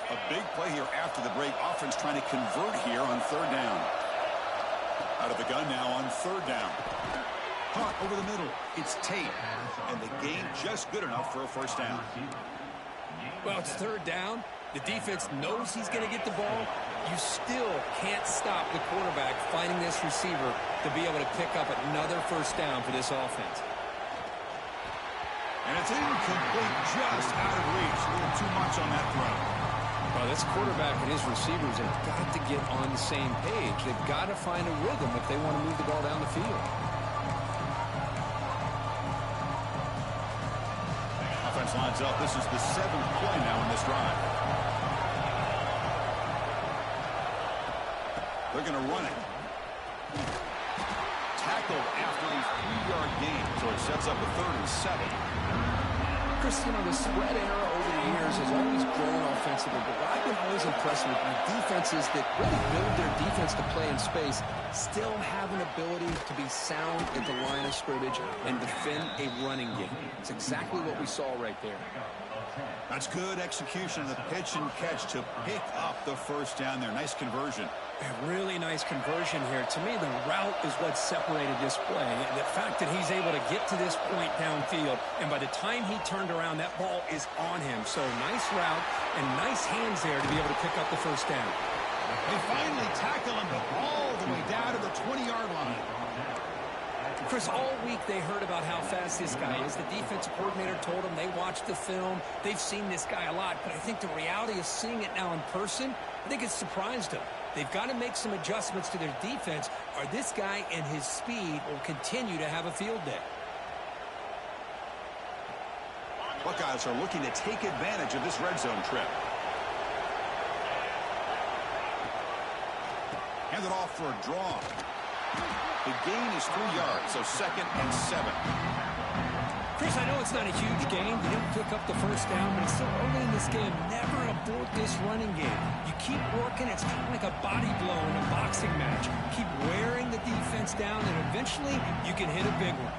A big play here after the break. Offense trying to convert here on third down. Out of the gun now on third down. Caught over the middle. It's Tate. And the game just good enough for a first down. Well, it's third down. The defense knows he's going to get the ball. You still can't stop the quarterback finding this receiver to be able to pick up another first down for this offense. And it's incomplete, just out of reach. A little too much on that throw. Well, this quarterback and his receivers have got to get on the same page. They've got to find a rhythm if they want to move the ball down the field. Offense lines up. This is the 7th play now in this drive. They're going to run it. Tackled after a 3-yard gain, so it sets up a 3rd and 7. Chris, you know, the spread era over the years has always grown offensively, but what I've been always impressed with defenses that really build their defense to play in space still have an ability to be sound at the line of scrimmage and defend a running game. It's exactly what we saw right there. That's good execution of the pitch and catch to pick up the first down there. Nice conversion. A really nice conversion here. To me, the route is what separated this play. The fact that he's able to get to this point downfield, and by the time he turned around, that ball is on him. So nice route and nice hands there to be able to pick up the first down. They finally tackle him all the way down to the 20-yard line. Chris, all week they heard about how fast this guy is. The defensive coordinator told them they watched the film. They've seen this guy a lot, but I think the reality of seeing it now in person, I think it's surprised them. They've got to make some adjustments to their defense, or this guy and his speed will continue to have a field day. Buckeyes are looking to take advantage of this red zone trip. Handed off for a draw. The gain is 3 yards, so 2nd and 7. Chris, I know it's not a huge gain. They didn't pick up the first down, but it's still early in this game. Never abort this running game. You keep working. It's kind of like a body blow in a boxing match. Keep wearing the defense down, and eventually you can hit a big one.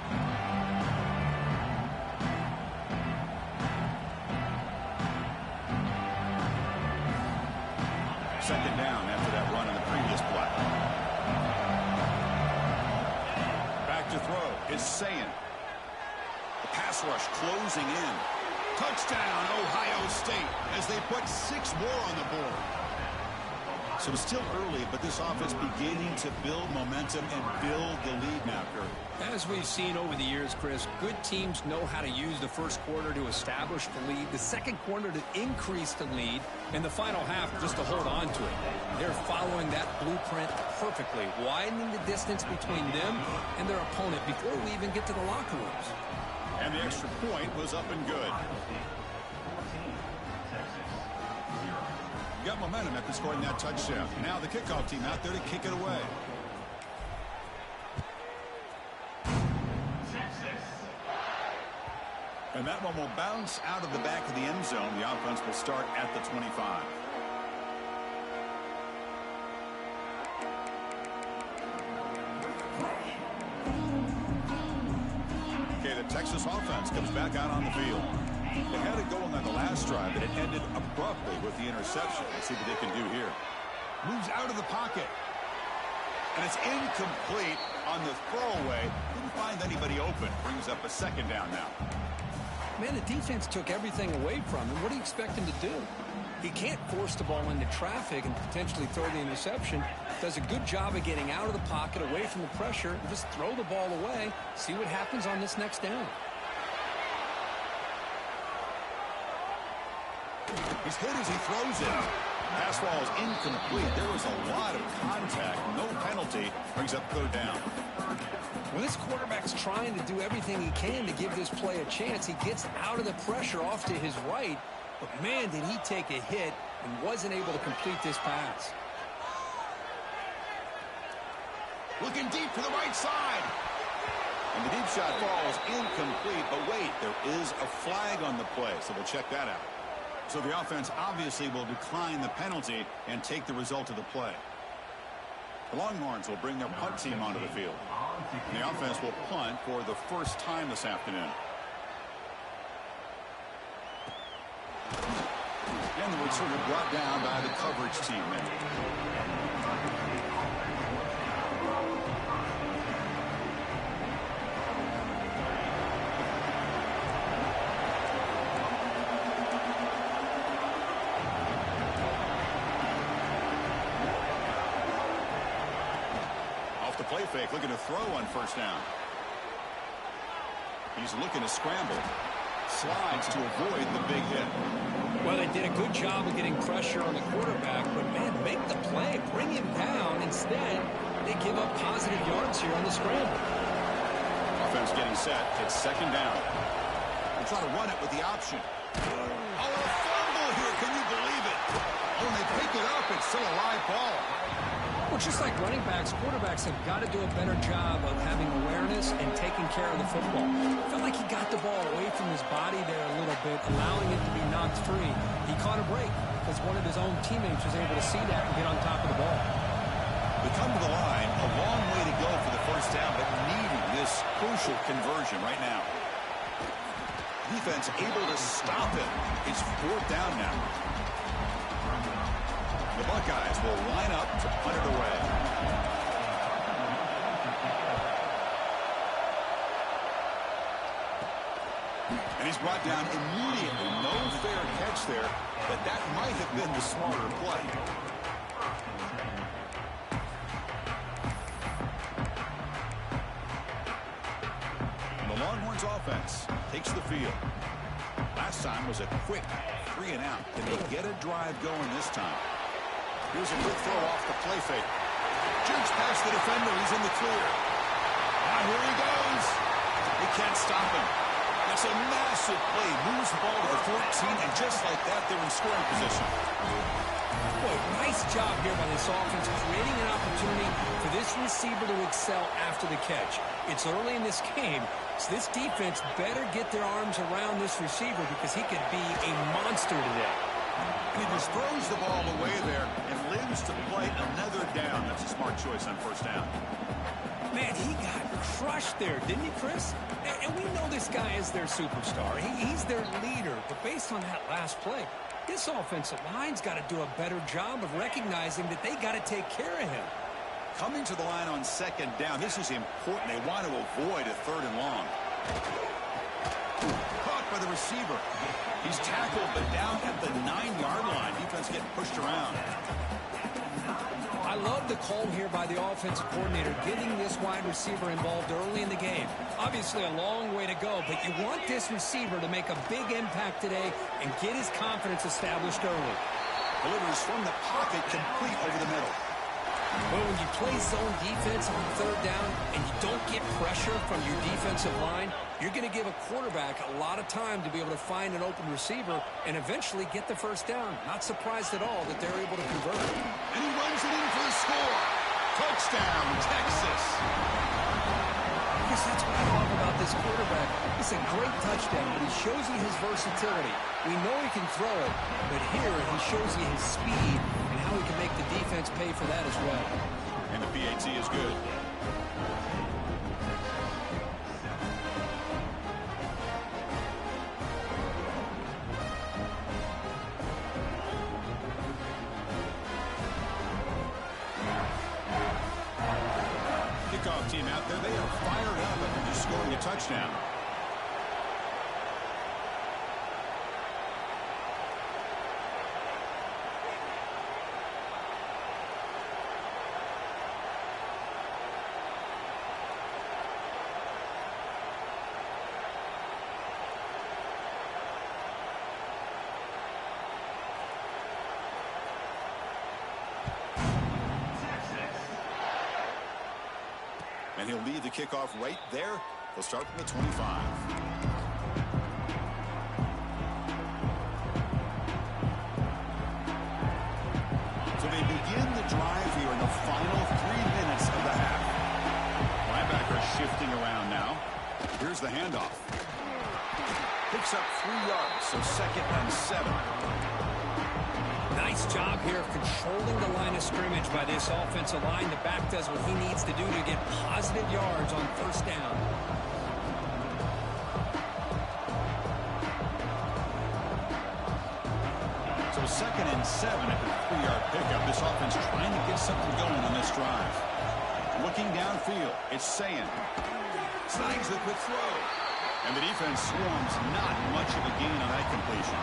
Second down after that run on the previous play. Back to throw is Sayin. The pass rush closing in. Touchdown, Ohio State, as they put 6 more on the board. So it's still early, but this offense beginning to build momentum and build the lead now, Kurt. As we've seen over the years, Chris, good teams know how to use the first quarter to establish the lead, the second quarter to increase the lead, and the final half just to hold on to it. They're following that blueprint perfectly, widening the distance between them and their opponent before we even get to the locker rooms. And the extra point was up and good. Got momentum after scoring that touchdown. Now the kickoff team out there to kick it away. And that one will bounce out of the back of the end zone. The offense will start at the 25. Okay, the Texas offense comes back out on the field. They had it going on the last drive, but it ended abruptly with the interception. Let's see what they can do here. Moves out of the pocket. And it's incomplete on the throwaway. Couldn't find anybody open. Brings up a second down now. Man, the defense took everything away from him. What do you expect him to do? He can't force the ball into traffic and potentially throw the interception. Does a good job of getting out of the pocket, away from the pressure, and just throw the ball away. See what happens on this next down. He's hit as he throws it. Pass ball is incomplete. There was a lot of contact. No penalty. Brings up third down. Well, this quarterback's trying to do everything he can to give this play a chance. He gets out of the pressure off to his right. But, man, did he take a hit and wasn't able to complete this pass. Looking deep to the right side. And the deep shot falls incomplete. But wait, there is a flag on the play, so we'll check that out. So the offense obviously will decline the penalty and take the result of the play. The Longhorns will bring their punt team onto the field. And the offense will punt for the first time this afternoon. And the returner brought down by the coverage team there. Play fake, looking to throw on first down. He's looking to scramble. Slides to avoid the big hit. Well, they did a good job of getting pressure on the quarterback, but, man, make the play. Bring him down. Instead, they give up positive yards here on the scramble. Offense getting set. It's second down. They try to run it with the option. Oh, a fumble here. Can you believe it? Oh, and they pick it up. It's still a live ball. Well, just like running backs, quarterbacks have got to do a better job of having awareness and taking care of the football. Felt like he got the ball away from his body there a little bit, allowing it to be knocked free. He caught a break because one of his own teammates was able to see that and get on top of the ball. We come to the line, a long way to go for the first down, but needing this crucial conversion right now. Defense able to stop it. It's fourth down now. The Buckeyes will line up to punt it away. And he's brought down immediately. No fair catch there, but that might have been the smarter play. And the Longhorns offense takes the field. Last time was a quick 3 and out. Can they get a drive going this time? Here's a quick throw off the play fake. Jerks past the defender. He's in the clear. Now here he goes. They can't stop him. That's a massive play. Moves the ball to the 14, and just like that, they're in scoring position. Boy, nice job here by this offense, creating an opportunity for this receiver to excel after the catch. It's early in this game, so this defense better get their arms around this receiver because he could be a monster today. And he just throws the ball away there and lives to play another down. That's a smart choice on first down. Man, he got crushed there, didn't he, Chris? And we know this guy is their superstar. He's their leader. But based on that last play, this offensive line's got to do a better job of recognizing that they got to take care of him. Coming to the line on second down, this is important. They want to avoid a third and long. Caught by the receiver. He's tackled, but down at the 9-yard line. Defense getting pushed around. I love the call here by the offensive coordinator, getting this wide receiver involved early in the game. Obviously a long way to go, but you want this receiver to make a big impact today and get his confidence established early. Delivers from the pocket, complete over the middle. Well, when you play zone defense on third down and you don't get pressure from your defensive line, you're going to give a quarterback a lot of time to be able to find an open receiver and eventually get the first down. Not surprised at all that they're able to convert. And he runs it in for the score. Touchdown, Texas. Because that's what I love about this quarterback. It's a great touchdown, but he shows you his versatility. We know he can throw it, but here he shows you his speed and how he can make the defense pay for that as well. And the PAT is good. Kickoff team out there, they are fired up after just scoring a touchdown. And he'll lead the kickoff right there. They'll start from the 25. So they begin the drive here in the final 3 minutes of the half. Linebacker shifting around now. Here's the handoff. Picks up 3 yards, so 2nd and 7. Nice job here of controlling the line of scrimmage by this offensive line. The back does what he needs to do to get positive yards on first down. So 2nd and 7 after the 3-yard pickup. This offense trying to get something going on this drive. Looking downfield, it's Sayan. Snags the quick throw. And the defense swarms. Not much of a gain on that completion.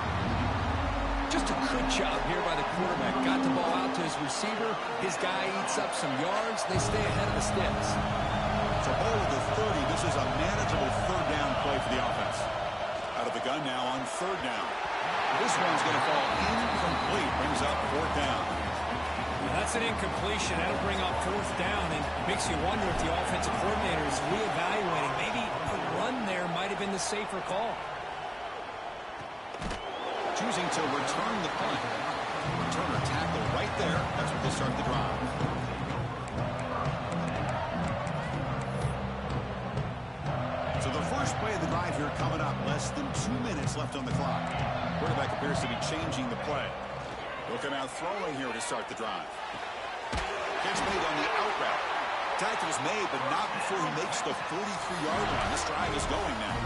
Just a good job here by the quarterback. Got the ball out to his receiver. His guy eats up some yards. They stay ahead of the sticks. So ball at the 30. This is a manageable 3rd down play for the offense. Out of the gun now on 3rd down. This one's going to fall incomplete. Brings up 4th down. That's an incompletion. That'll bring up 4th down, and makes you wonder if the offensive coordinator is reevaluating. Maybe a run there might have been the safer call. Choosing to return the punt. Returner tackle right there. That's what they start the drive. So the first play of the drive here coming up. Less than 2 minutes left on the clock. Quarterback appears to be changing the play. Looking out throwing here to start the drive. Catch made on the out route. Tackle is made, but not before he makes the 43-yard line. This drive is going now.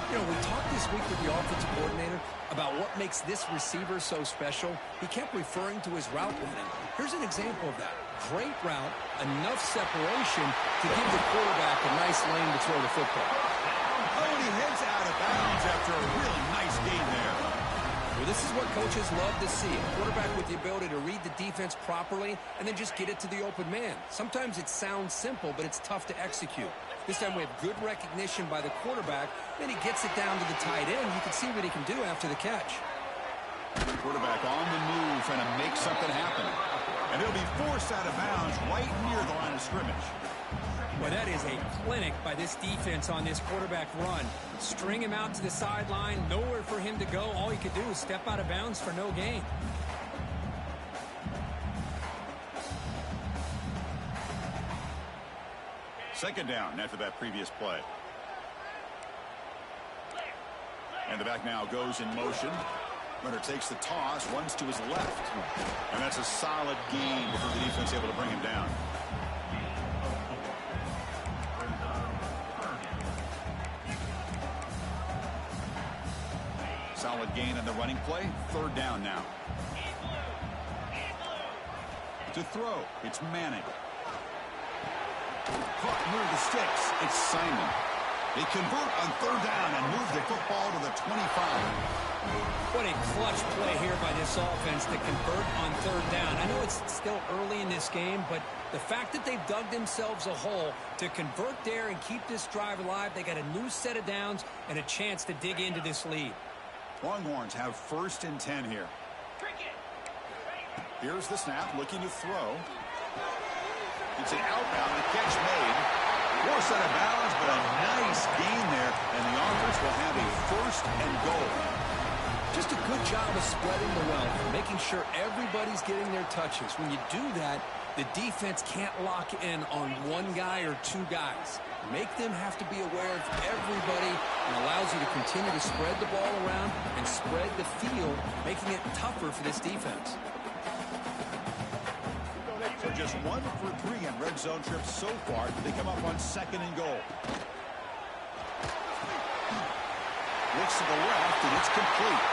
You know, we talked this week with the offensive coordinator about what makes this receiver so special. He kept referring to his route running. Here's an example of that. Great route, enough separation to give the quarterback a nice lane to throw the football. Oh, and he heads out of bounds after a really nice gain there. Well, this is what coaches love to see. A quarterback with the ability to read the defense properly and then just get it to the open man. Sometimes it sounds simple, but it's tough to execute. This time we have good recognition by the quarterback. Then he gets it down to the tight end. You can see what he can do after the catch. Quarterback on the move, trying to make something happen. And he'll be forced out of bounds right near the line of scrimmage. Well, that is a clinic by this defense on this quarterback run. String him out to the sideline, nowhere for him to go. All he could do is step out of bounds for no gain. Second down after that previous play. And the back now goes in motion. Runner takes the toss, runs to his left. And that's a solid gain before the defense able to bring him down. Solid gain on the running play. 3rd down now. To throw, it's Manning. Caught near the sticks. It's Simon. They convert on 3rd down and move the football to the 25. What a clutch play here by this offense to convert on 3rd down. I know it's still early in this game, but the fact that they've dug themselves a hole to convert there and keep this drive alive, they got a new set of downs and a chance to dig into this lead. Longhorns have 1st and 10 here. Here's the snap, looking to throw. It's an outbound, the catch made. Forced out of bounds, but a nice gain there, and the offense will have a 1st and goal. Just a good job of spreading the wealth, making sure everybody's getting their touches. When you do that, the defense can't lock in on one guy or 2 guys. Make them have to be aware of everybody, and allows you to continue to spread the ball around and spread the field, making it tougher for this defense. So just 1 for 3 in red zone trips so far. They come up on 2nd and goal. Looks to the left, and it's complete.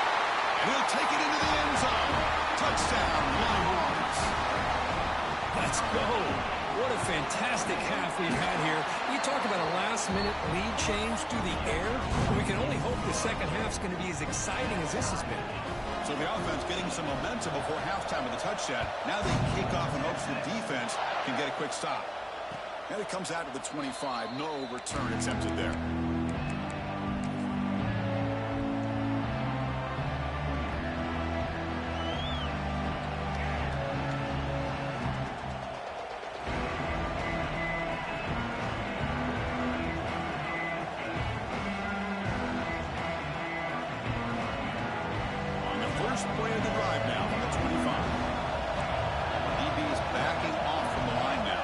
And he'll take it into the end zone. Touchdown, Longhorns. Let's go. What a fantastic half we've had here. You talk about a last-minute lead change through the air. We can only hope the second half's going to be as exciting as this has been. So the offense getting some momentum before halftime with the touchdown. Now they kick off in hopes the defense can get a quick stop. And it comes out to the 25. No return attempted there. First play of the drive now on the 25. DB's backing off from the line now.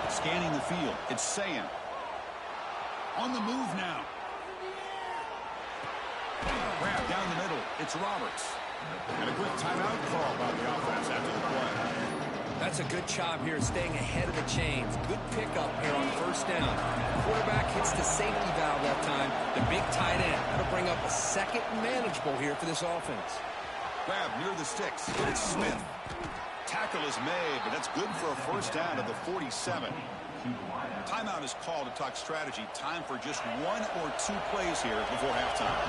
Scanning the field. It's Sayan. On the move now. Grab down the middle. It's Roberts. And a quick timeout call by the offense after the play. That's a good job here staying ahead of the chains. Good pickup here on first down. Quarterback hits the safety valve that time. The big tight end. That'll bring up a second and manageable here for this offense. Grab near the sticks. It's Smith. Tackle is made, but that's good for a first down at the 47. Timeout is called to talk strategy. Time for just 1 or 2 plays here before halftime.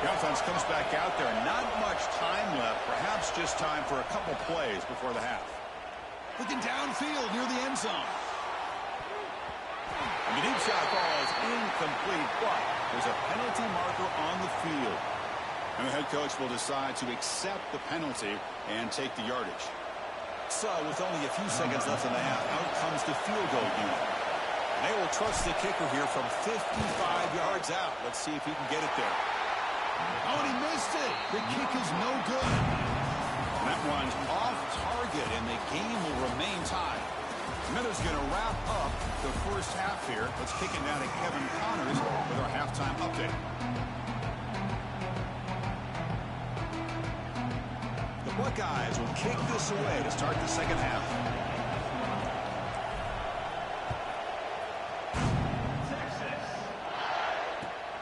The offense comes back out there. Not much time left. Perhaps just time for a couple plays before the half. Looking downfield near the end zone. And the deep shot falls incomplete, but there's a penalty marker on the field. And the head coach will decide to accept the penalty and take the yardage. So, with only a few seconds left in the half, out comes the field goal unit. They will trust the kicker here from 55 yards out. Let's see if he can get it there. Oh, and he missed it. The kick is no good. And that one's off target, and the game will remain tied. Miller's going to wrap up the first half here. Let's kick it down to Kevin Connors with our halftime update. The Buckeyes will kick this away to start the second half.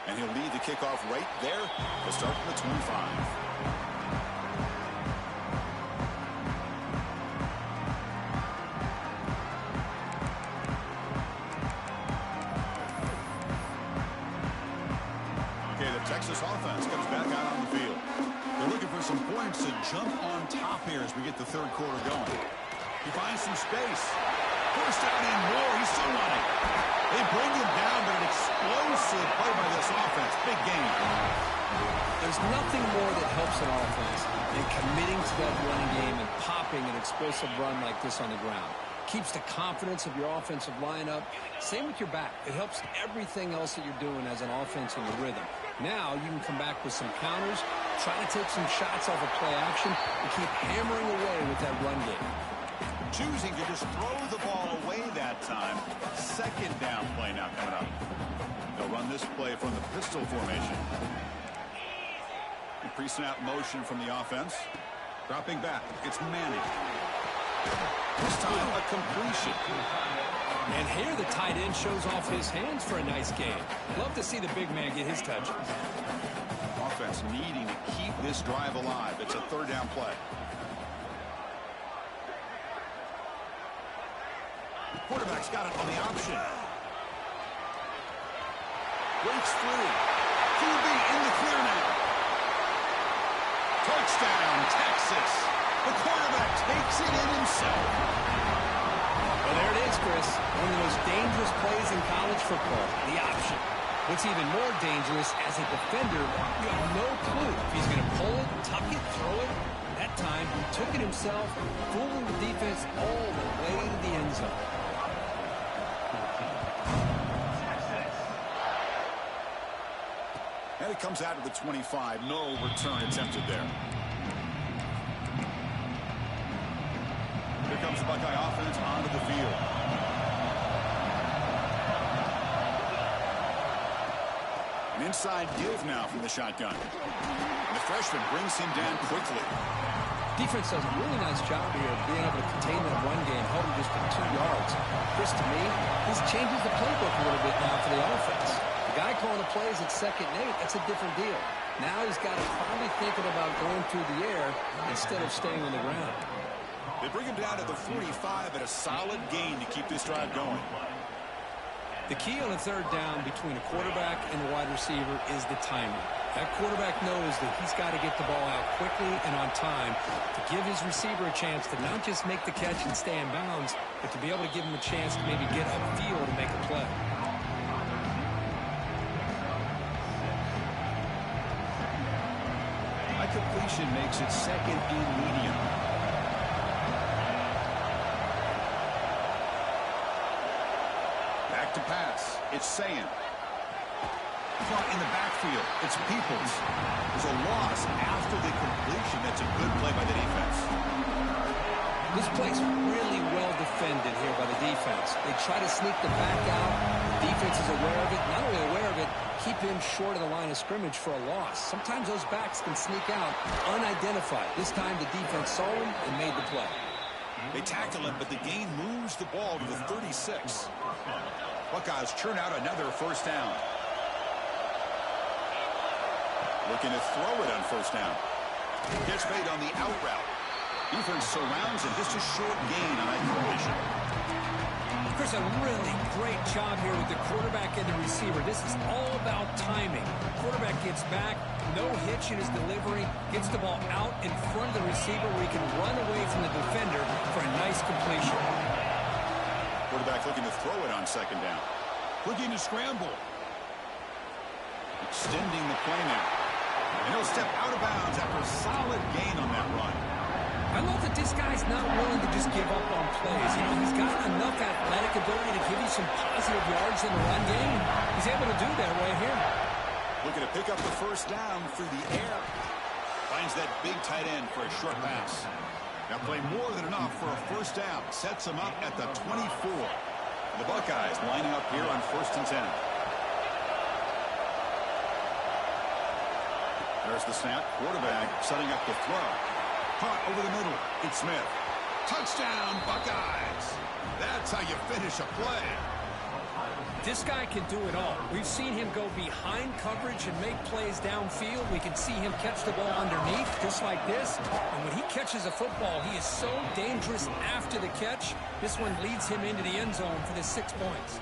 And he'll lead the kickoff right there to start from the 25. Texas offense comes back out on the field. They're looking for some points to jump on top here as we get the third quarter going. He finds some space. First down and more. He's still running. They bring him down, but an explosive play by this offense. Big game. There's nothing more that helps an offense than committing to that running game and popping an explosive run like this on the ground. Keeps the confidence of your offensive lineup. Same with your back. It helps everything else that you're doing as an offense in your rhythm. Now you can come back with some counters, try to take some shots off of play action, and keep hammering away with that run game. Choosing to just throw the ball away that time. Second down play now coming up. They'll run this play from the pistol formation. A pre-snap motion from the offense. Dropping back. It's Manning. This time a completion. And here the tight end shows off his hands for a nice game. Love to see the big man get his touches. Offense needing to keep this drive alive. It's a third down play. Quarterback's got it on the option. Breaks free. QB in the clear now. Touchdown, Texas. The quarterback takes it in himself. Well, there it is, Chris. One of the most dangerous plays in college football, the option. What's even more dangerous, as a defender, you have no clue if he's going to pull it, tuck it, throw it. That time, he took it himself, fooling the defense all the way to the end zone. And it comes out of the 25. No return attempted there. Here comes the Buckeye offense onto the field. An inside give now from the shotgun. And the freshman brings him down quickly. Defense does a really nice job here of being able to contain that run game, held him just for 2 yards. Chris, to me, this changes the playbook a little bit now for the offense. The guy calling the plays at 2nd and 8, that's a different deal. Now he's got to probably thinking about going through the air instead of staying on the ground. They bring him down to the 45 at a solid gain to keep this drive going. The key on a third down between a quarterback and a wide receiver is the timing. That quarterback knows that he's got to get the ball out quickly and on time to give his receiver a chance to not just make the catch and stay in bounds, but to be able to give him a chance to maybe get upfield and make a play. A completion makes it 2nd and medium. Back to pass. It's Sayin. Caught in the backfield. It's Peoples. There's a loss after the completion. That's a good play by the defense. This play's really well defended here by the defense. They try to sneak the back out. The defense is aware of it. Not only aware of it, keep him short of the line of scrimmage for a loss. Sometimes those backs can sneak out unidentified. This time the defense saw him and made the play. They tackle him, but the gain moves the ball to the 36. Buckeyes churn out another first down. Looking to throw it on first down. Gets made on the out route. Defense surrounds it. Just a short gain on that completion. Chris, a really great job here with the quarterback and the receiver. This is all about timing. Quarterback gets back, no hitch in his delivery, gets the ball out in front of the receiver where he can run away from the defender for a nice completion. Quarterback looking to throw it on second down. Looking to scramble. Extending the play now. And he'll step out of bounds after a solid gain on that run. I love that this guy's not willing to just give up on plays. You know, he's got enough athletic ability to give you some positive yards in the run game. He's able to do that right here. Looking to pick up the first down through the air. Finds that big tight end for a short pass. Now play more than enough for a first down. Sets him up at the 24. The Buckeyes lining up here on 1st and 10. There's the snap. Quarterback setting up the throw. Caught over the middle. It's Smith. Touchdown, Buckeyes. That's how you finish a play. This guy can do it all. We've seen him go behind coverage and make plays downfield. We can see him catch the ball underneath, just like this. And when he catches a football, he is so dangerous after the catch. This one leads him into the end zone for the 6 points.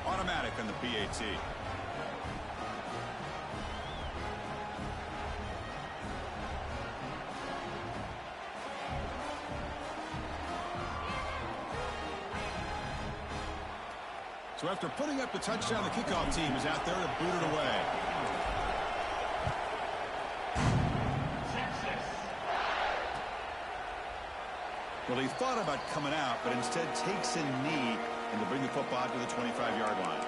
Automatic on the PAT. So after putting up the touchdown, the kickoff team is out there to boot it away. Well, he thought about coming out, but instead takes a knee and to bring the football to the 25-yard line.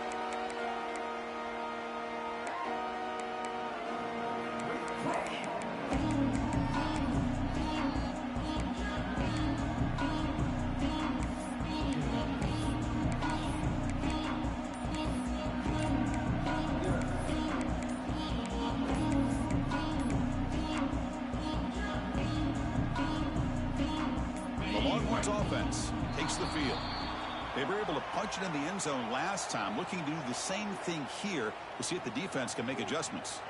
Offense takes the field. They were able to punch it in the end zone last time. Looking to do the same thing here to see if the defense can make adjustments.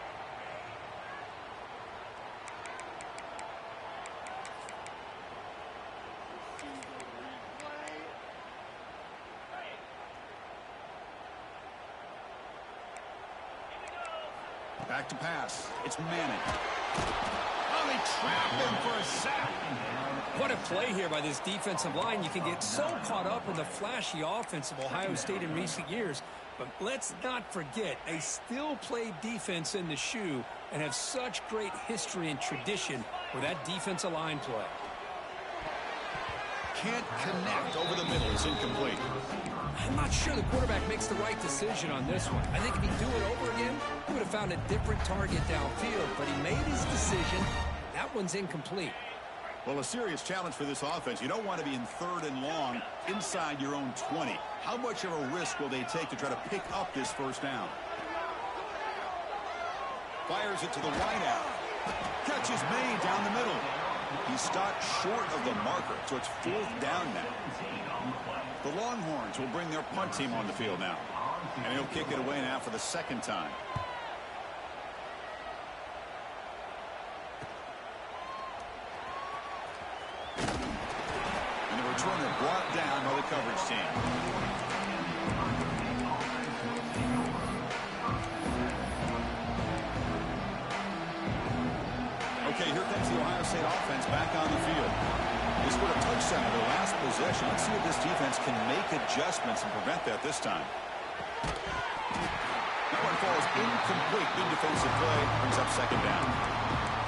Back to pass. It's Manning. Oh, they trapped him for a sack. What a play here by this defensive line. You can get so caught up in the flashy offense of Ohio State in recent years. But let's not forget, they still play defense in the shoe and have such great history and tradition with that defensive line play. Can't connect over the middle. It's incomplete. I'm not sure the quarterback makes the right decision on this one. I think if he'd do it over again, he would have found a different target downfield. But he made his decision. That one's incomplete. Well, a serious challenge for this offense. You don't want to be in 3rd and long inside your own 20. How much of a risk will they take to try to pick up this first down? Fires it to the wideout. Catch is made down the middle. He stopped short of the marker, so it's 4th down now. The Longhorns will bring their punt team on the field now. And he'll kick it away now for the 2nd time. Returner brought down by the coverage team. Okay, here comes the Ohio State offense back on the field. They scored a touchdown in their last possession. Let's see if this defense can make adjustments and prevent that this time. That one falls incomplete. Good defensive play. Brings up 2nd down.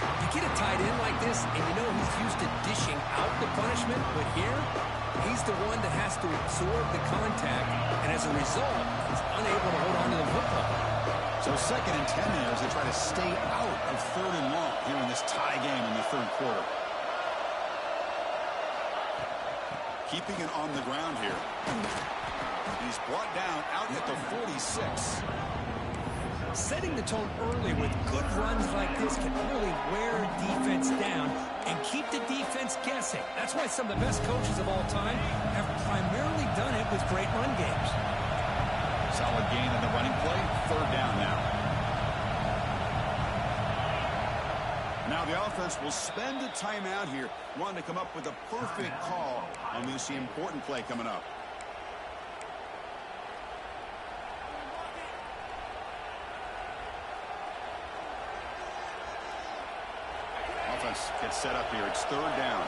You get a tight end like this, and you know he's used to dishing out the punishment, but here, he's the one that has to absorb the contact, and as a result, he's unable to hold on to the football. So 2nd and 10 now as they try to stay out of 3rd and long here in this tie game in the 3rd quarter. Keeping it on the ground here. He's brought down out at the 46. Setting the tone early with good runs like this can really wear defense down and keep the defense guessing. That's why some of the best coaches of all time have primarily done it with great run games. Solid gain in the running play. Third down now. Now the offense will spend a timeout here, wanting to come up with a perfect call on this important play coming up. Offense gets set up here. It's third down.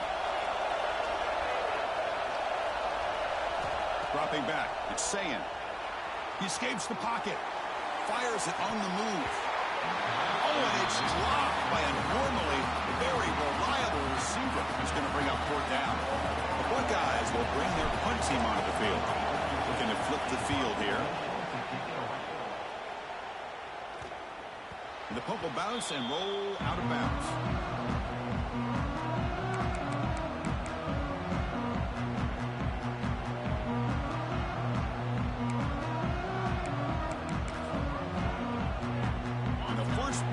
Dropping back. It's Sayin. He escapes the pocket. Fires it on the move. Oh, and it's dropped by a normally very reliable receiver. It's going to bring up fourth down. The Buckeyes will bring their punt team onto the field. Looking to flip the field here. And the punt will bounce and roll out of bounds.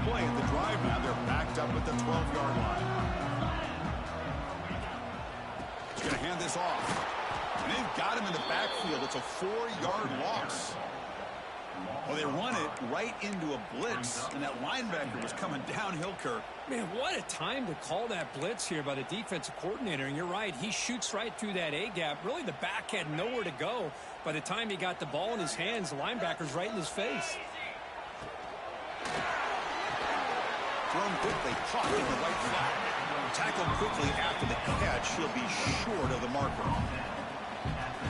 Play at the drive now. They're backed up at the 12-yard line. He's going to hand this off. And they've got him in the backfield. It's a 4-yard loss. Well, they run it right into a blitz, and that linebacker was coming downhill, Kirk. Man, what a time to call that blitz here by the defensive coordinator. And you're right, he shoots right through that A-gap. Really, the back had nowhere to go. By the time he got the ball in his hands, the linebacker's right in his face. Thrown quickly, caught in the right flat. Tackled quickly after the catch. He'll be short of the marker.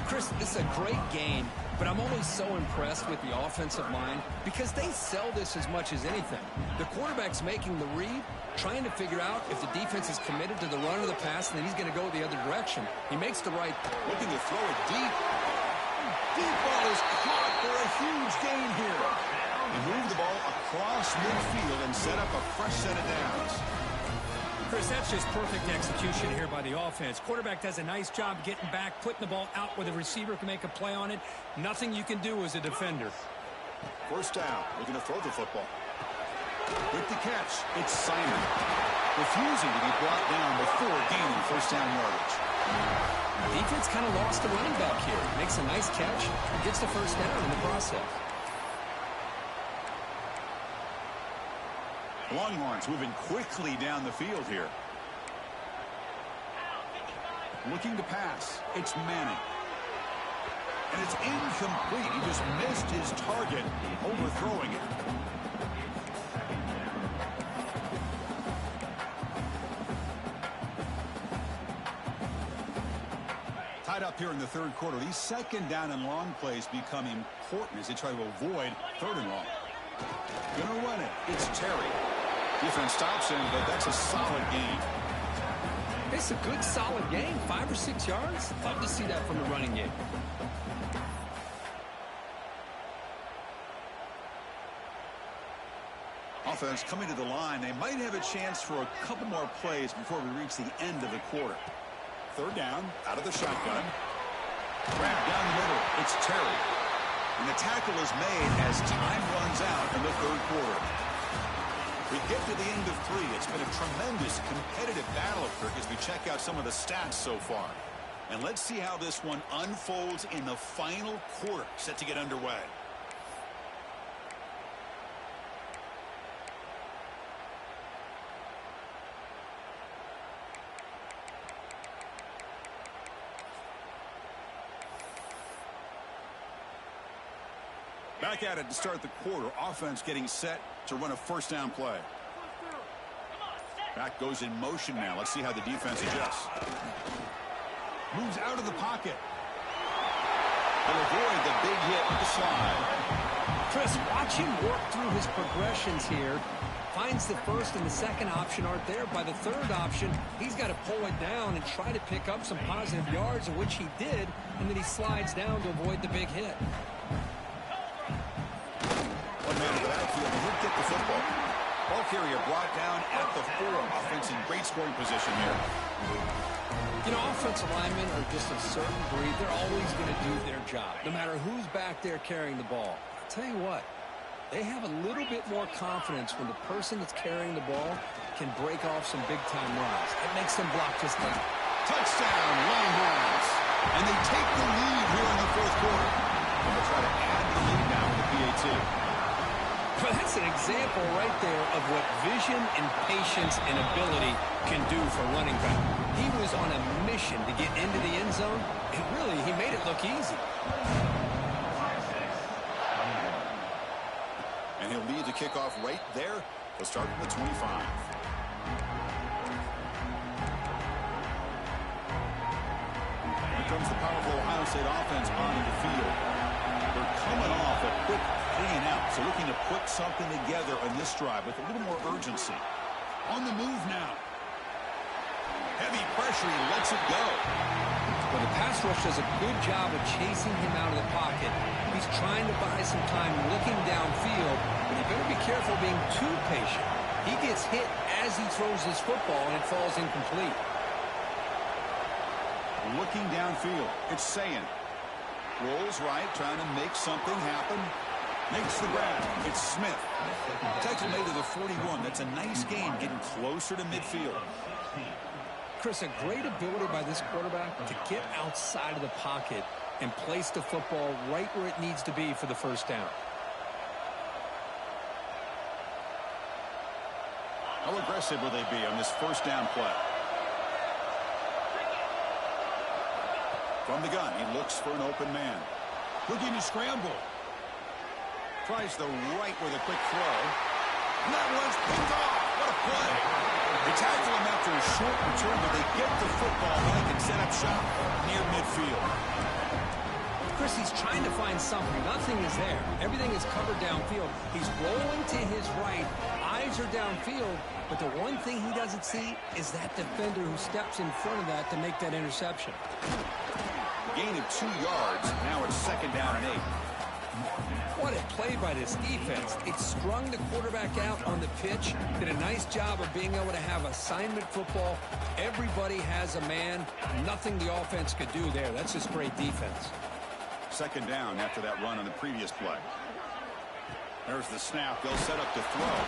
Chris, this is a great game, but I'm always so impressed with the offensive line because they sell this as much as anything. The quarterback's making the read, trying to figure out if the defense is committed to the run or the pass, and then he's going to go the other direction. He makes the right. Looking to throw it deep. Deep ball is caught for a huge gain here. He moved the ball across midfield and set up a fresh set of downs. Chris, that's just perfect execution here by the offense. Quarterback does a nice job getting back, putting the ball out where the receiver can make a play on it. Nothing you can do as a defender. First down, looking to throw the football. With the catch, it's Simon. Refusing to be brought down before gaining first down yardage. Defense kind of lost the running back here. Makes a nice catch and gets the first down in the process. Longhorns moving quickly down the field here. Looking to pass. It's Manning. And it's incomplete. He just missed his target, overthrowing it. Tied up here in the third quarter. These second down and long plays become important as they try to avoid third and long. Gonna run it. It's Terry. Defense stops him, but that's a solid gain. It's a good, solid game. 5 or 6 yards. Love to see that from the running game. Offense coming to the line. They might have a chance for a couple more plays before we reach the end of the quarter. Third down, out of the shotgun. Grab down the middle. It's Terry. And the tackle is made as time runs out in the third quarter. We get to the end of 3. It's been a tremendous competitive battle, Kirk, as we check out some of the stats so far. And let's see how this one unfolds in the final quarter, set to get underway. Back at it to start the quarter. Offense getting set to run a first down play. Back goes in motion now. Let's see how the defense adjusts. Moves out of the pocket. They'll avoid the big hit with the slide. Chris, watch him work through his progressions here. Finds the first and the second option aren't there. By the third option, he's got to pull it down and try to pick up some positive yards, of which he did, and then he slides down to avoid the big hit. One man in the backfield, and he'll get the football. Ball carrier brought down at the 4. Offense in great scoring position here. You know, offensive linemen are just a certain breed. They're always going to do their job, no matter who's back there carrying the ball. I'll tell you what, they have a little bit more confidence when the person that's carrying the ball can break off some big-time runs. It makes them block just like touchdown, Longhorns. And they take the lead here in the fourth quarter. And they'll try to add the lead now with the PAT. Well, that's an example right there of what vision and patience and ability can do for a running back. He was on a mission to get into the end zone, and really, he made it look easy. And he'll lead the kickoff right there. He'll start from the 25. Here comes the powerful Ohio State offense onto the field. They're coming off a quick 3-and-out, so looking to put something together on this drive with a little more urgency. On the move now. Heavy pressure, he lets it go. Well, the pass rush does a good job of chasing him out of the pocket. He's trying to buy some time looking downfield, but you better be careful being too patient. He gets hit as he throws his football, and it falls incomplete. Looking downfield, it's Sayin. Rolls right, trying to make something happen. Makes the grab. It's Smith. Tackle made to the 41. That's a nice gain, getting closer to midfield. Chris, a great ability by this quarterback to get outside of the pocket and place the football right where it needs to be for the first down. How aggressive will they be on this first down play? From the gun, he looks for an open man. Looking to scramble. Tries the right with a quick throw. And that one's picked off. What a play. They tackle him after a short return, but they get the football back and set up shop near midfield. Chris, he's trying to find something. Nothing is there. Everything is covered downfield. He's rolling to his right. Eyes are downfield. But the one thing he doesn't see is that defender who steps in front of that to make that interception. Gain of 2 yards. Now it's second down and 8. What a play by this defense. It strung the quarterback out on the pitch. Did a nice job of being able to have assignment football. Everybody has a man. Nothing the offense could do there. That's just great defense. Second down after that run on the previous play. There's the snap. They'll set up to throw.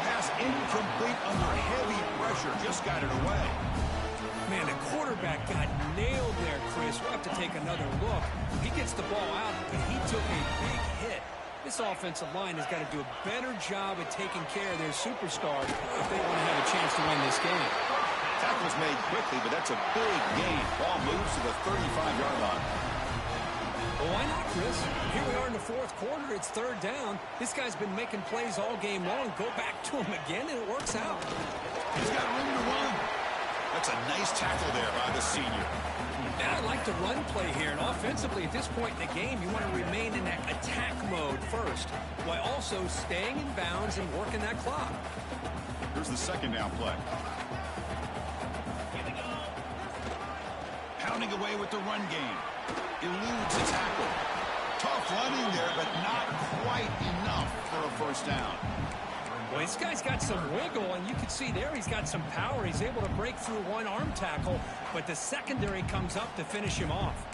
Pass incomplete under heavy pressure. Just got it away. Man, the quarterback got nailed there, Chris. We'll have to take another look. He gets the ball out, but he took a big hit. This offensive line has got to do a better job at taking care of their superstar if they want to have a chance to win this game. Tackle's made quickly, but that's a big gain. Ball moves to the 35-yard line. Well, why not, Chris? Here we are in the fourth quarter. It's third down. This guy's been making plays all game long. Go back to him again, and it works out. He's got room to run. That's a nice tackle there by the senior. And I like the run play here. And offensively, at this point in the game, you want to remain in that attack mode first, while also staying in bounds and working that clock. Here's the second down play. Pounding away with the run game. Eludes the tackle. Tough running there, but not quite enough for a first down. Well, this guy's got some wiggle, and you can see there he's got some power. He's able to break through one arm tackle, but the secondary comes up to finish him off.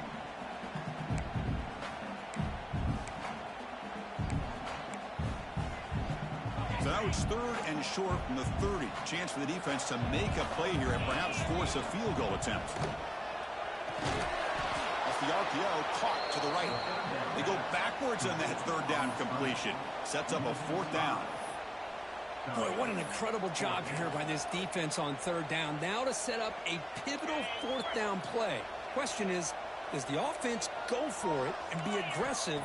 So now it's third and short from the 30. Chance for the defense to make a play here and perhaps force a field goal attempt. Off the RPO, caught to the right. They go backwards on that third down completion. Sets up a fourth down. Boy, what an incredible job here by this defense on third down. Now to set up a pivotal fourth down play. Question is, does the offense go for it and be aggressive,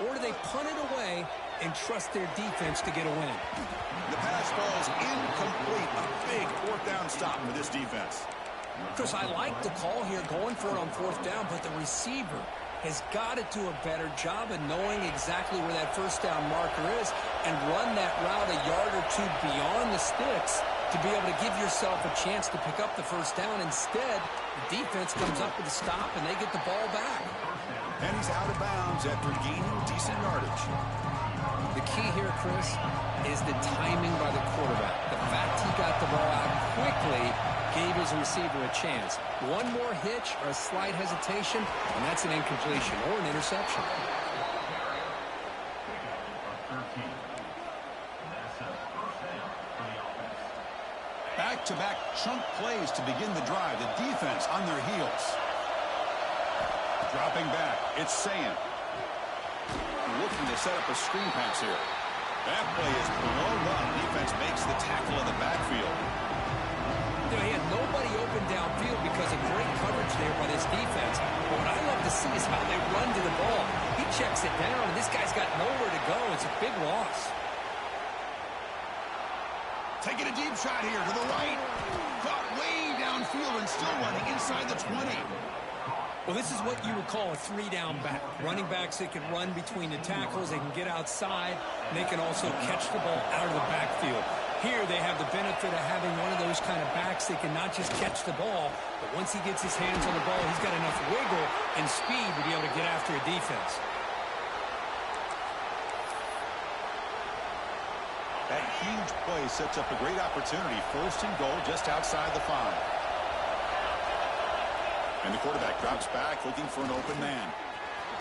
or do they punt it away and trust their defense to get a win? The pass falls incomplete. A big fourth down stop for this defense. Chris, I like the call here, going for it on fourth down, but the receiver has got to do a better job of knowing exactly where that first down marker is and run that route a yard or two beyond the sticks to be able to give yourself a chance to pick up the first down. Instead, the defense comes up with a stop and they get the ball back. And he's out of bounds after gaining decent yardage. The key here, Chris, is the timing by the quarterback. The fact he got the ball out quickly gave his receiver a chance. One more hitch or a slight hesitation, and that's an incompletion or an interception. back-to-back chunk plays to begin the drive. The defense on their heels. Dropping back, it's Sam. Looking to set up a screen pass here. That play is blown up. Defense makes the tackle in the backfield. You know, he had nobody open downfield because of great coverage there by this defense. But what I love to see is how they run to the ball. He checks it down, and this guy's got nowhere to go. It's a big loss. Taking a deep shot here to the right. Caught way downfield and still running inside the 20. Well, this is what you would call a three-down back. Running backs that can run between the tackles. They can get outside. And they can also catch the ball out of the backfield. Here they have the benefit of having one of those kind of backs that can not just catch the ball, but once he gets his hands on the ball, he's got enough wiggle and speed to be able to get after a defense. That huge play sets up a great opportunity. First and goal just outside the 5. And the quarterback drops back looking for an open man.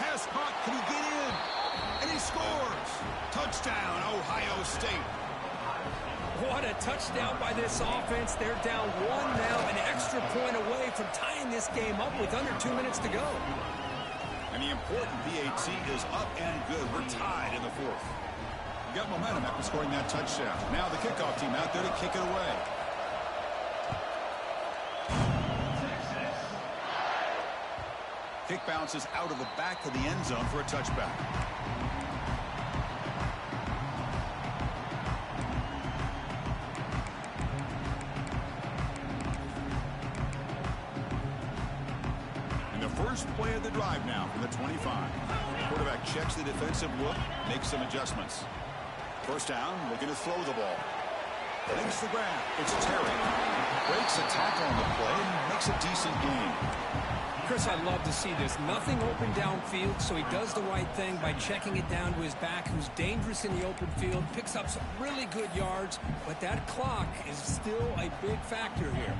Pass caught. Can he get in? And he scores. Touchdown, Ohio State. What a touchdown by this offense. They're down 1 now, an extra point away from tying this game up with under 2 minutes to go. And the important PAT is up and good. We're tied in the 4th. We got momentum after scoring that touchdown. Now the kickoff team out there to kick it away. Kick bounces out of the back of the end zone for a touchback. And the first play of the drive now from the 25. Quarterback checks the defensive look, makes some adjustments. First down, looking to throw the ball. Makes the grab. It's Terry. Breaks a tackle on the play and makes a decent gain. Chris, I love to see this. Nothing open downfield, so he does the right thing by checking it down to his back, who's dangerous in the open field, picks up some really good yards, but that clock is still a big factor here.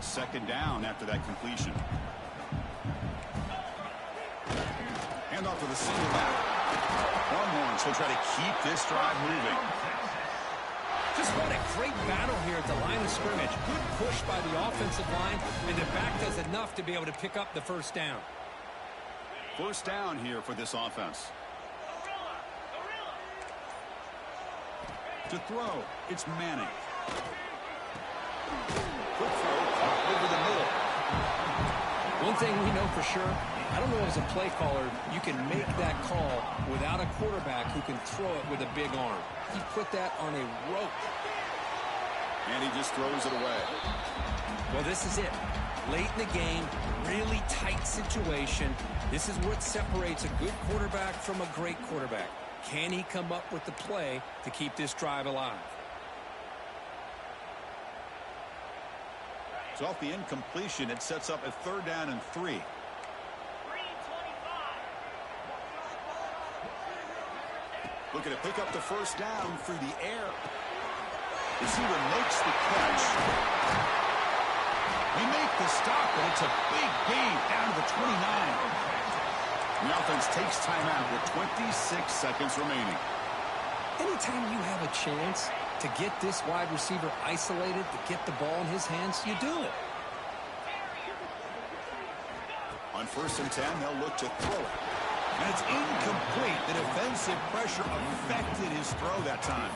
Second down after that completion. Hand off to the single back. Longhorns will try to keep this drive moving. Just what a great battle here at the line of scrimmage. Good push by the offensive line, and the back does enough to be able to pick up the first down. First down here for this offense. To throw, it's Manning. Quick throw over the middle. One thing we know for sure, I don't know as a play caller, you can make that call without a quarterback who can throw it with a big arm. He put that on a rope. And he just throws it away. Well, this is it. Late in the game, really tight situation. This is what separates a good quarterback from a great quarterback. Can he come up with the play to keep this drive alive? So off the incompletion, it sets up a 3rd down and 3. Looking to pick up the first down through the air. Receiver makes the catch. They make the stop, but it's a big gain down to the 29. The offense takes timeout with 26 seconds remaining. Anytime you have a chance to get this wide receiver isolated, to get the ball in his hands, you do it. On 1st and 10, they'll look to throw it. And it's incomplete. The defensive pressure affected his throw that time.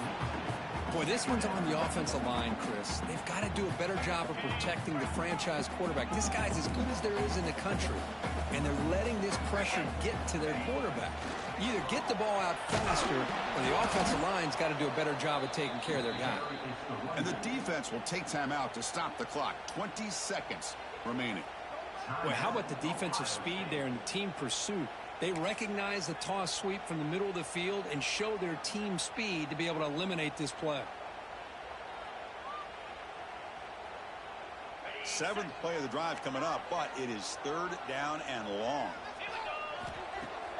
Boy, this one's on the offensive line, Chris. They've got to do a better job of protecting the franchise quarterback. This guy's as good as there is in the country, and they're letting this pressure get to their quarterback. You either get the ball out faster, or the offensive line's got to do a better job of taking care of their guy. And the defense will take time out to stop the clock. 20 seconds remaining. Boy, how about the defensive speed there and the team pursuit? They recognize the toss sweep from the middle of the field and show their team speed to be able to eliminate this play. 7th play of the drive coming up, but it is 3rd down and long.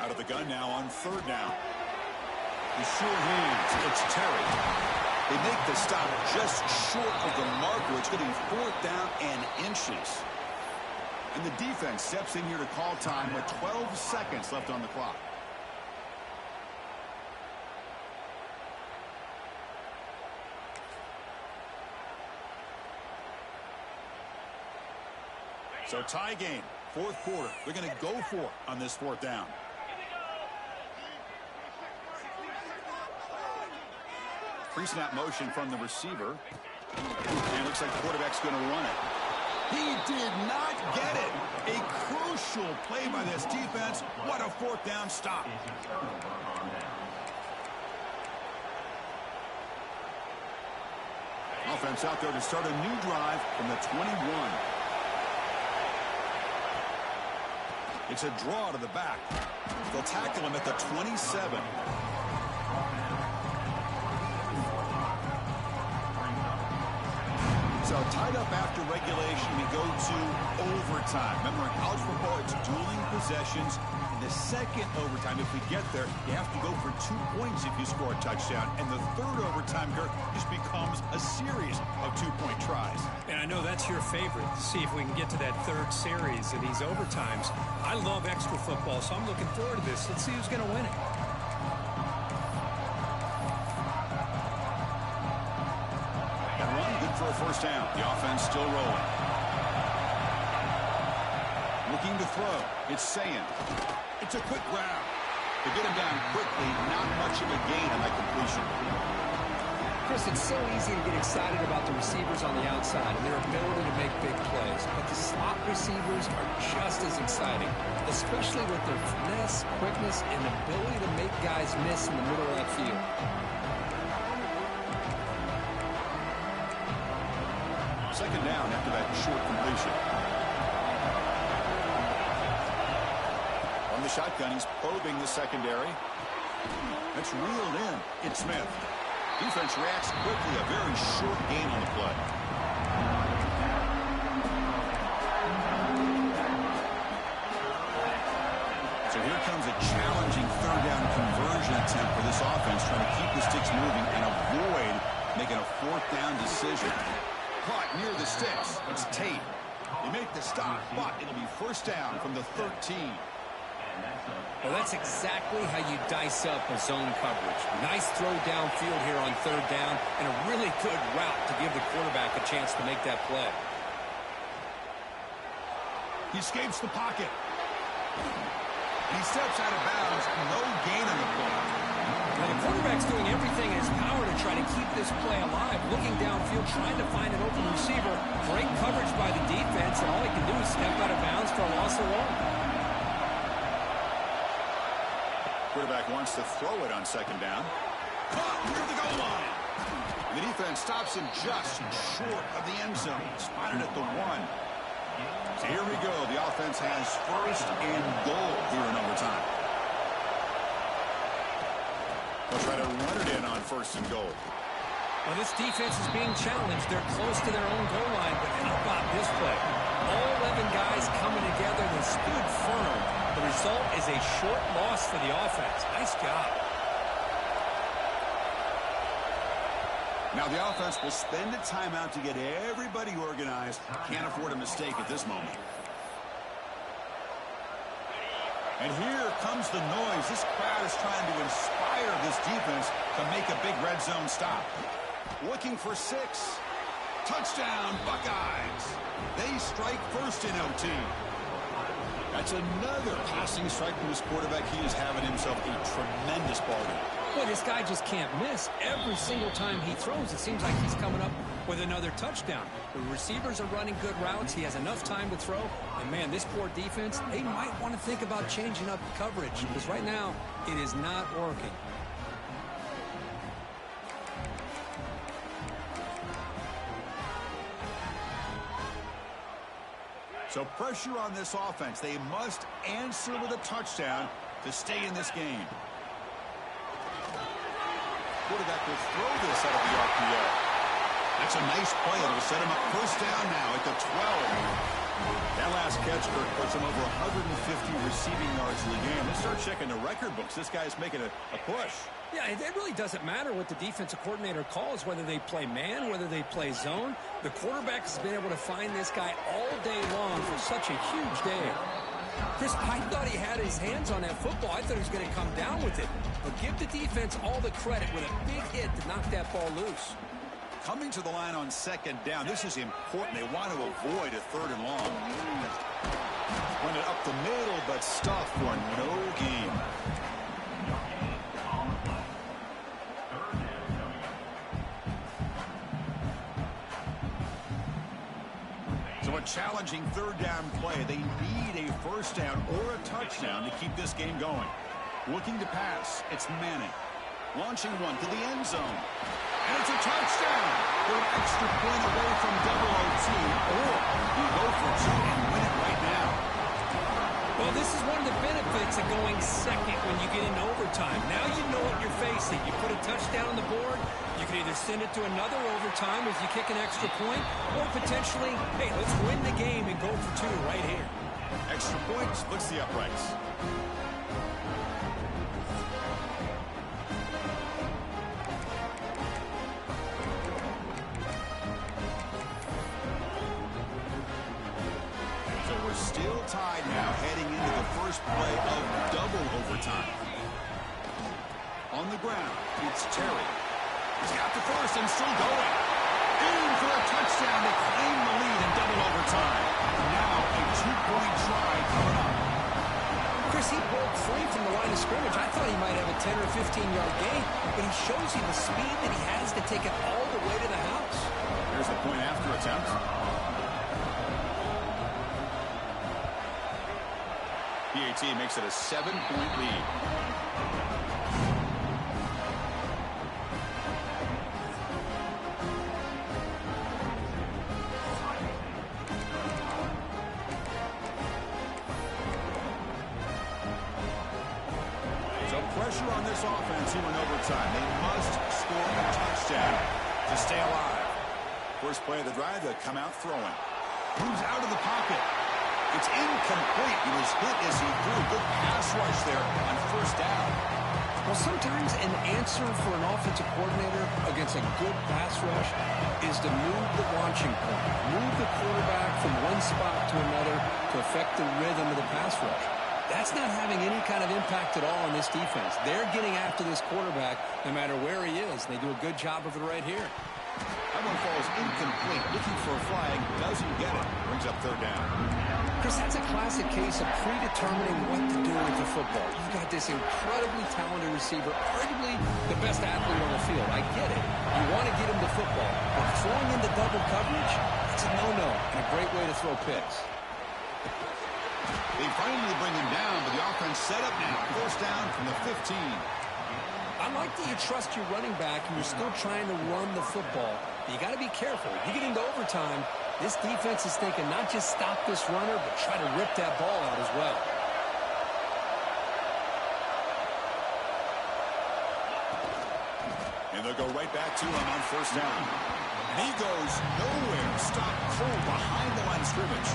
Out of the gun now on 3rd down. The sure hands, it's Terry. They make the stop just short of the marker. It's going to be 4th down and inches. And the defense steps in here to call time with 12 seconds left on the clock. So tie game, fourth quarter. They're going to go for it on this fourth down. Pre-snap motion from the receiver. And it looks like the quarterback's going to run it. He did not get it. A crucial play by this defense. What a fourth down stop. Offense out there to start a new drive from the 21. It's a draw to the back. They'll tackle him at the 27. So tied up after regulation, we go to overtime. Remember, in college football, it's dueling possessions. In the second overtime, if we get there, you have to go for 2 points if you score a touchdown. And the third overtime, Kirk, just becomes a series of 2-point tries. And I know that's your favorite. See if we can get to that third series of these overtimes. I love extra football, so I'm looking forward to this. Let's see who's going to win it. For a first down. The offense still rolling. Looking to throw. It's Sayin. It's a quick route. To get him down quickly, not much of a gain on that completion. Chris, it's so easy to get excited about the receivers on the outside and their ability to make big plays. But the slot receivers are just as exciting, especially with their finesse, quickness, and ability to make guys miss in the middle of that field. Second down after that short completion. From the shotgun, he's probing the secondary. That's reeled in. It's Smith. Defense reacts quickly. A very short gain on the play. So here comes a challenging third down conversion attempt for this offense, trying to keep the sticks moving and avoid making a fourth down decision. Caught near the sticks. It's Tate. They make the stop, but it'll be first down from the 13. Well, that's exactly how you dice up a zone coverage. Nice throw downfield here on third down, and a really good route to give the quarterback a chance to make that play. He escapes the pocket. He steps out of bounds. No gain on the play. Now, the quarterback's doing everything in his power to try to keep this play alive, looking downfield, trying to find an open receiver. Great coverage by the defense, and all he can do is step out of bounds for a loss of 1. Quarterback wants to throw it on second down. Caught near the goal line. The defense stops him just short of the end zone. Spotted at the 1. So here we go. The offense has first and goal here in overtime. They'll try to run it in on first and goal. Well, this defense is being challenged. They're close to their own goal line, but how about this play? All 11 guys coming together. They stood firm. The result is a short loss for the offense. Nice job. Now the offense will spend a timeout to get everybody organized. Can't afford a mistake at this moment. And here comes the noise. This crowd is trying to inspire this defense to make a big red zone stop. Looking for 6. Touchdown, Buckeyes. They strike first in OT. That's another passing strike from his quarterback. He is having himself a tremendous ball game. Boy, this guy just can't miss. Every single time he throws, it seems like he's coming up with another touchdown. The receivers are running good routes. He has enough time to throw. And, man, this poor defense, they might want to think about changing up coverage because right now it is not working. So pressure on this offense. They must answer with a touchdown to stay in this game. Quarterback will throw this out of the RPO. That's a nice play. It'll set him up first down now at the 12. That last catch, Kirk, puts him over 150 receiving yards in the game. Let's start checking the record books. This guy's making a push. Yeah, it really doesn't matter what the defensive coordinator calls, whether they play man, whether they play zone. The quarterback has been able to find this guy all day long for such a huge day. Chris, I thought he had his hands on that football. I thought he was going to come down with it. But give the defense all the credit with a big hit to knock that ball loose. coming to the line on second down. This is important. They want to avoid a third and long. Run it up the middle, but stuffed for no gain. So a challenging third down play. They need a first down or a touchdown to keep this game going. Looking to pass. It's Manning. Launching one to the end zone. And it's a touchdown. They're an extra point away from double OT. Or you go for two and win it right now. Well, this is one of the benefits of going second when you get into overtime. Now you know what you're facing. You put a touchdown on the board, you can either send it to another overtime as you kick an extra point, or potentially, hey, let's win the game and go for two right here. Extra point splits the uprights. Still tied now, heading into the first play of double overtime. On the ground, it's Terry. He's got the first and still going. In for a touchdown to claim the lead in double overtime. Now a two-point try coming up. Chris, he broke free from the line of scrimmage. I thought he might have a 10 or 15-yard gain, but he shows you the speed that he has to take it all the way to the house. Here's the point after attempt. PAT makes it a 7-point lead. So pressure on this offense here in overtime. They must score a touchdown to stay alive. First play of the drive, they'll come out throwing. Moves out of the pocket. It's incomplete. He was hit as he threw a good pass rush there on first down. Well, sometimes an answer for an offensive coordinator against a good pass rush is to move the launching point, move the quarterback from one spot to another to affect the rhythm of the pass rush. That's not having any kind of impact at all on this defense. They're getting after this quarterback no matter where he is, and they do a good job of it right here. That one falls incomplete. Looking for a flag, doesn't get it. Brings up third down. Chris, that's a classic case of predetermining what to do with the football. You've got this incredibly talented receiver, arguably the best athlete on the field. I get it. You want to get him the football. But throwing into double coverage, it's a no-no and a great way to throw picks. They finally bring him down, but the offense set up now. First down from the 15. I like that you trust your running back and you're still trying to run the football. But you got to be careful. You get into overtime, this defense is thinking not just stop this runner, but try to rip that ball out as well. And they'll go right back to him on first down. And he goes nowhere. Stop cold behind the line of scrimmage.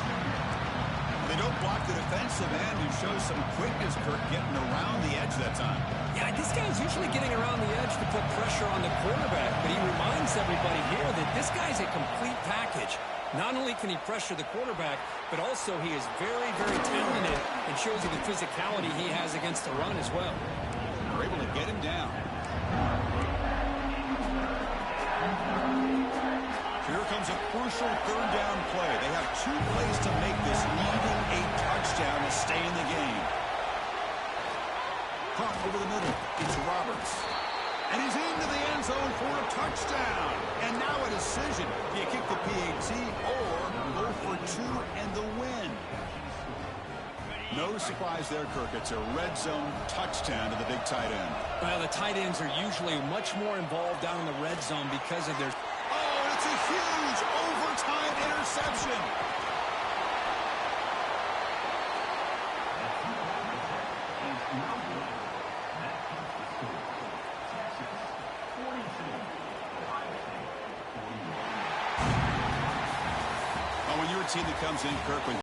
They don't block the defensive end, who shows some quickness, Kirk, getting around the edge that time. Yeah, this guy's usually getting around the edge to put pressure on the quarterback, but he reminds everybody here that this guy's a complete package. Not only can he pressure the quarterback, but also he is very, very talented and shows you the physicality he has against the run as well. They're able to get him down. Here comes a crucial third down play. They have 2 plays to make this, needing a touchdown to stay in the game. Caught over the middle. It's Roberts. And he's into the end zone for a touchdown. And now a decision. Do you kick the PAT or go for 2 and the win? No surprise there, Kirk. It's a red zone touchdown to the big tight end. Well, the tight ends are usually much more involved down in the red zone because of their... Oh, it's a huge overtime interception. When you're a team that comes in, Kirk, with